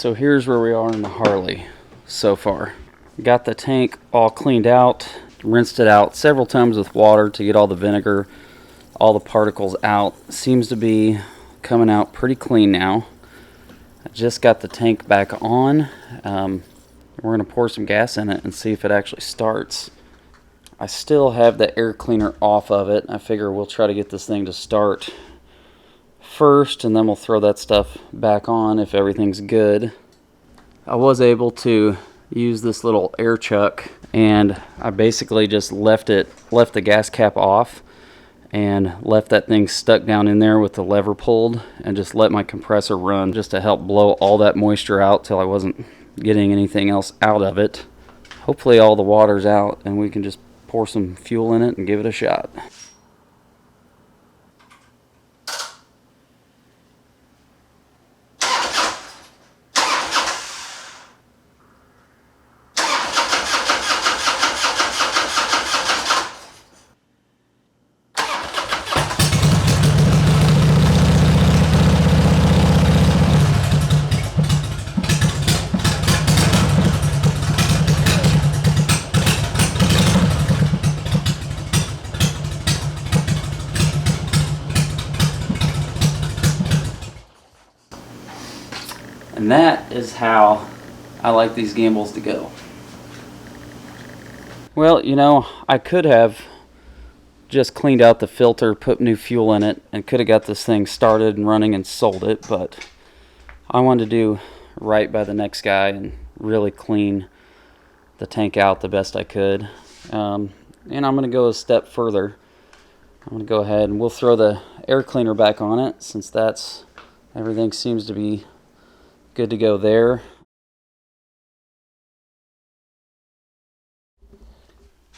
So here's where we are in the Harley so far. Got the tank all cleaned out, rinsed it out several times with water to get all the vinegar, all the particles out. Seems to be coming out pretty clean now. I just got the tank back on. We're going to pour some gas in it and see if it actually starts. I still have the air cleaner off of it. I figure we'll try to get this thing to start first, and then we'll throw that stuff back on if everything's good. I was able to use this little air chuck, and I basically just left the gas cap off and left that thing stuck down in there with the lever pulled, and just let my compressor run just to help blow all that moisture out till I wasn't getting anything else out of it. Hopefully all the water's out and we can just pour some fuel in it and give it a shot. And that is how I like these gimbals to go. Well, you know, I could have just cleaned out the filter, put new fuel in it, and could have got this thing started and running and sold it, but I wanted to do right by the next guy and really clean the tank out the best I could. And I'm going to go a step further. I'm going to go ahead and we'll throw the air cleaner back on it, since everything seems to be good to go there.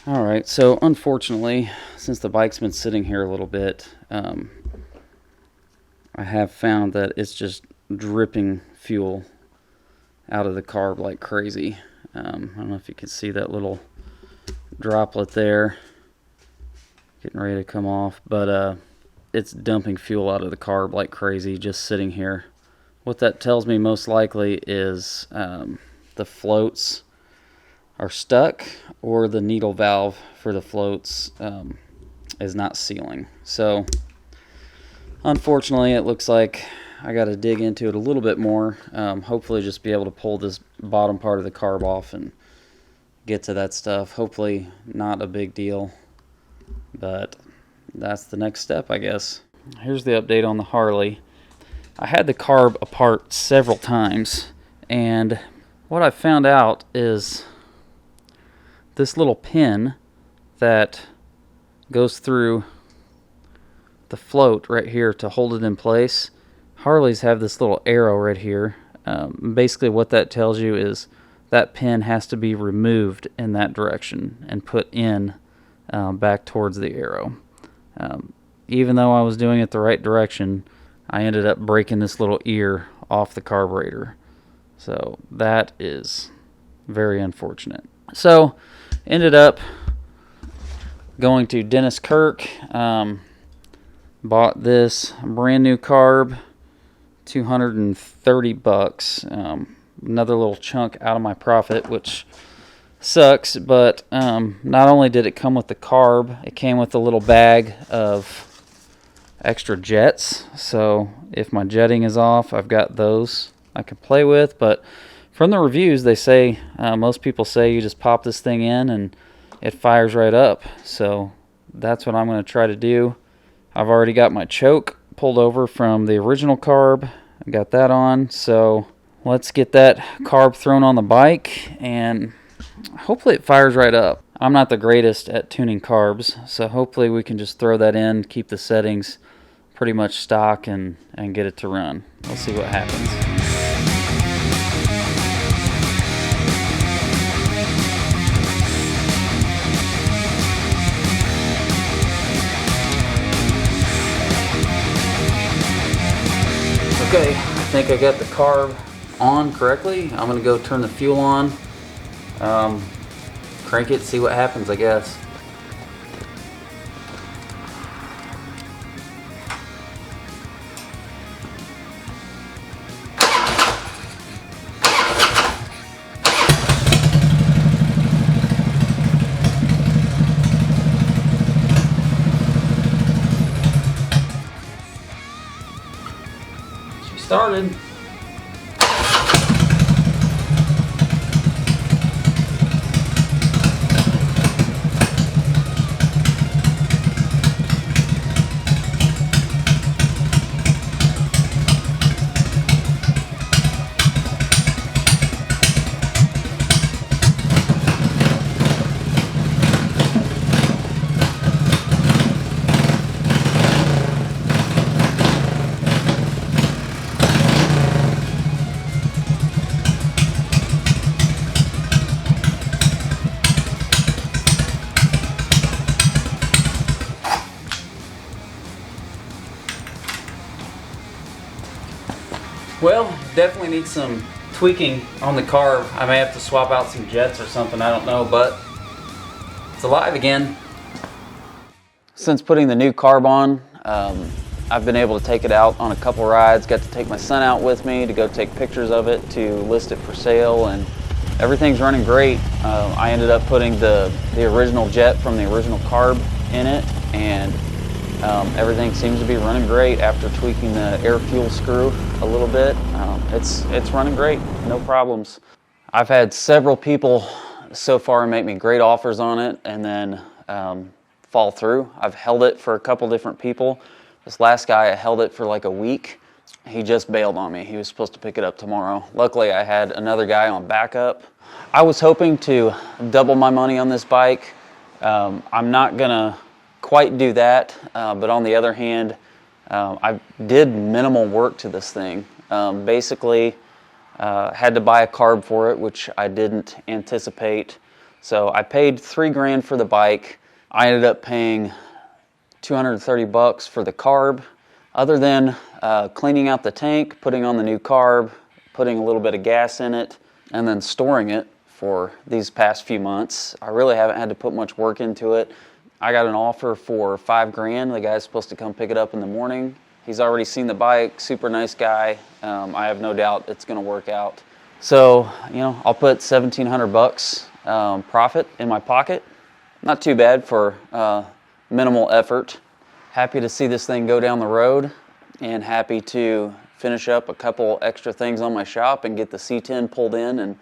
Alright, so unfortunately, since the bike's been sitting here a little bit, I have found that it's just dripping fuel out of the carb like crazy. I don't know if you can see that little droplet there getting ready to come off, but it's dumping fuel out of the carb like crazy just sitting here. What that tells me most likely is the floats are stuck, or the needle valve for the floats is not sealing. So unfortunately, it looks like I got to dig into it a little bit more. Hopefully just be able to pull this bottom part of the carb off and get to that stuff. Hopefully not a big deal, but that's the next step, I guess. Here's the update on the Harley. I had the carb apart several times, and what I found out is this little pin that goes through the float right here to hold it in place. Harleys have this little arrow right here. Basically what that tells you is that pin has to be removed in that direction and put in back towards the arrow. Even though I was doing it the right direction, I ended up breaking this little ear off the carburetor. So that is very unfortunate. So ended up going to Dennis Kirk. Bought this brand new carb, $230. Another little chunk out of my profit, which sucks, but not only did it come with the carb, it came with a little bag of extra jets. So if my jetting is off, I've got those I can play with. But from the reviews, they say, most people say you just pop this thing in and it fires right up. So that's what I'm going to try to do. I've already got my choke pulled over from the original carb. I got that on. So let's get that carb thrown on the bike and hopefully it fires right up. I'm not the greatest at tuning carbs, so hopefully we can just throw that in, keep the settings pretty much stock, and get it to run. We'll see what happens. Okay, I think I got the carb on correctly. I'm going to go turn the fuel on, crank it, see what happens, I guess. started. Well, definitely need some tweaking on the carb. I may have to swap out some jets or something, I don't know, but it's alive again. Since putting the new carb on, I've been able to take it out on a couple rides, got to take my son out with me to go take pictures of it to list it for sale, and everything's running great. I ended up putting the original jet from the original carb in it, and everything seems to be running great after tweaking the air fuel screw a little bit. It's running great, no problems. I've had several people so far make me great offers on it and then fall through. I've held it for a couple different people. This last guy, I held it for like a week. He just bailed on me. He was supposed to pick it up tomorrow. Luckily, I had another guy on backup. I was hoping to double my money on this bike. I'm not gonna quite do that, but on the other hand, I did minimal work to this thing. Basically, had to buy a carb for it, which I didn't anticipate. So I paid $3,000 for the bike. I ended up paying $230 for the carb. Other than cleaning out the tank, putting on the new carb, putting a little bit of gas in it, and then storing it for these past few months, I really haven't had to put much work into it. I got an offer for $5,000. The guy's supposed to come pick it up in the morning. He's already seen the bike, super nice guy. I have no doubt it's gonna work out. So, you know, I'll put $1,700 profit in my pocket. Not too bad for minimal effort. Happy to see this thing go down the road and happy to finish up a couple extra things on my shop and get the C10 pulled in and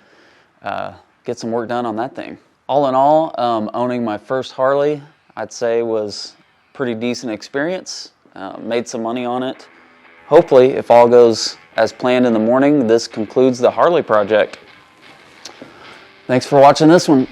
get some work done on that thing. All in all, owning my first Harley, I'd say was a pretty decent experience. Made some money on it. Hopefully, if all goes as planned in the morning, this concludes the Harley project. Thanks for watching this one.